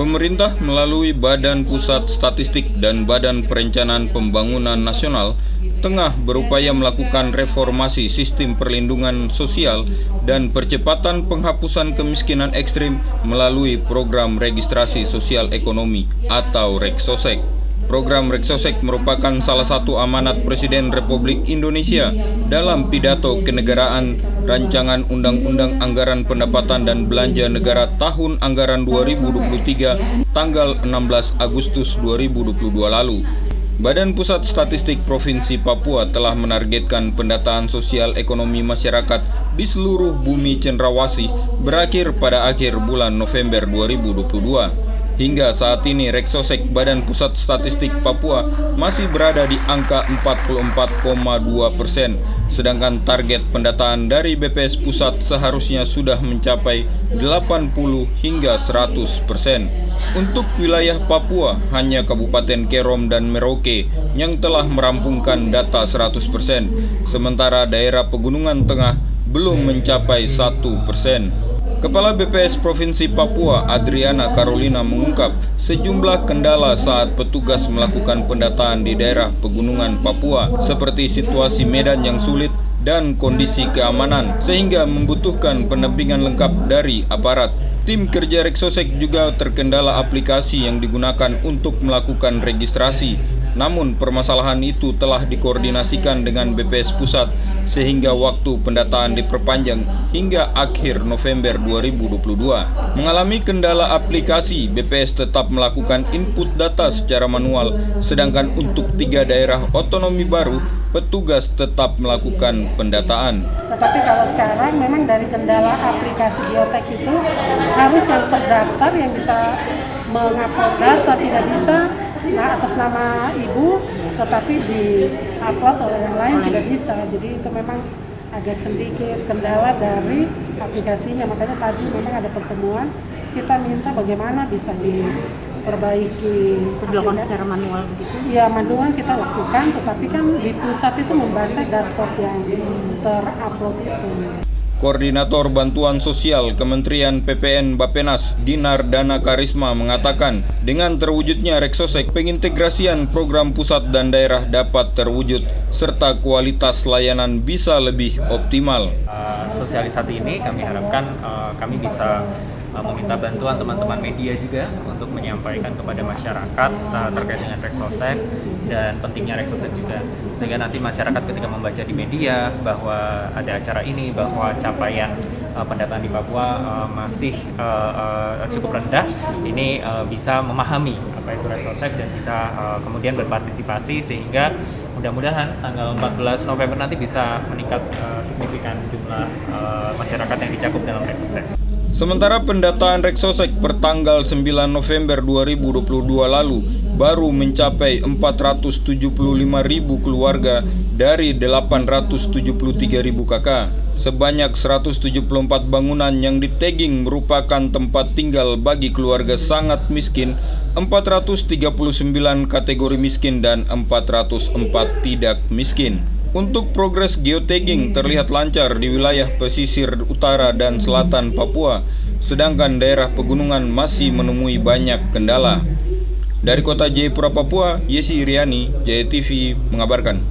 Pemerintah melalui Badan Pusat Statistik dan Badan Perencanaan Pembangunan Nasional tengah berupaya melakukan reformasi sistem perlindungan sosial dan percepatan penghapusan kemiskinan ekstrim melalui program registrasi sosial ekonomi atau Reksosek. Program Reksosek merupakan salah satu amanat Presiden Republik Indonesia dalam pidato kenegaraan Rancangan Undang-Undang Anggaran Pendapatan dan Belanja Negara Tahun Anggaran 2023 tanggal 16 Agustus 2022 lalu. Badan Pusat Statistik Provinsi Papua telah menargetkan pendataan sosial ekonomi masyarakat di seluruh bumi cendrawasih berakhir pada akhir bulan November 2022. Hingga saat ini Reksosek Badan Pusat Statistik Papua masih berada di angka 44,2%, sedangkan target pendataan dari BPS Pusat seharusnya sudah mencapai 80 hingga 100%. Untuk wilayah Papua, hanya Kabupaten Kerom dan Merauke yang telah merampungkan data 100%, sementara daerah Pegunungan Tengah belum mencapai 1%. Kepala BPS Provinsi Papua, Adriana Carolina, mengungkap sejumlah kendala saat petugas melakukan pendataan di daerah pegunungan Papua, seperti situasi medan yang sulit dan kondisi keamanan, sehingga membutuhkan pendampingan lengkap dari aparat. Tim kerja Reksosek juga terkendala aplikasi yang digunakan untuk melakukan registrasi. Namun permasalahan itu telah dikoordinasikan dengan BPS Pusat sehingga waktu pendataan diperpanjang hingga akhir November 2022. Mengalami kendala aplikasi, BPS tetap melakukan input data secara manual, sedangkan untuk 3 daerah otonomi baru, petugas tetap melakukan pendataan. Tetapi kalau sekarang memang dari kendala aplikasi Biotek itu harus yang terdaftar yang bisa mengupload data tidak bisa atas nama ibu, tetapi di-upload oleh yang lain tidak bisa. Jadi itu memang agak sedikit kendala dari aplikasinya. Makanya tadi memang ada pertemuan, kita minta bagaimana bisa diperbaiki. Dilakukan secara manual begitu? Ya, manual kita lakukan, tetapi kan di pusat itu membaca dashboard yang terupload itu. Koordinator Bantuan Sosial Kementerian PPN Bappenas, Dinar Dana Karisma, mengatakan dengan terwujudnya Reksosek, pengintegrasian program pusat dan daerah dapat terwujud serta kualitas layanan bisa lebih optimal. Sosialisasi ini kami harapkan kami bisa meminta bantuan teman-teman media juga untuk menyampaikan kepada masyarakat terkait dengan Reksosek dan pentingnya Reksosek juga, sehingga nanti masyarakat ketika membaca di media bahwa ada acara ini, bahwa capaian pendataan di Papua masih cukup rendah, ini bisa memahami apa itu Reksosek dan bisa kemudian berpartisipasi, sehingga mudah-mudahan tanggal 14 November nanti bisa meningkat signifikan jumlah masyarakat yang dicakup dalam Reksosek. Sementara pendataan Reksosek per tanggal 9 November 2022 lalu baru mencapai 475.000 keluarga dari 873.000 KK. Sebanyak 174 bangunan yang ditagging merupakan tempat tinggal bagi keluarga sangat miskin, 439 kategori miskin dan 404 tidak miskin. Untuk progres geotagging terlihat lancar di wilayah pesisir utara dan selatan Papua, sedangkan daerah pegunungan masih menemui banyak kendala. Dari kota Jayapura, Papua, Yesi Iriani, Jaya TV mengabarkan.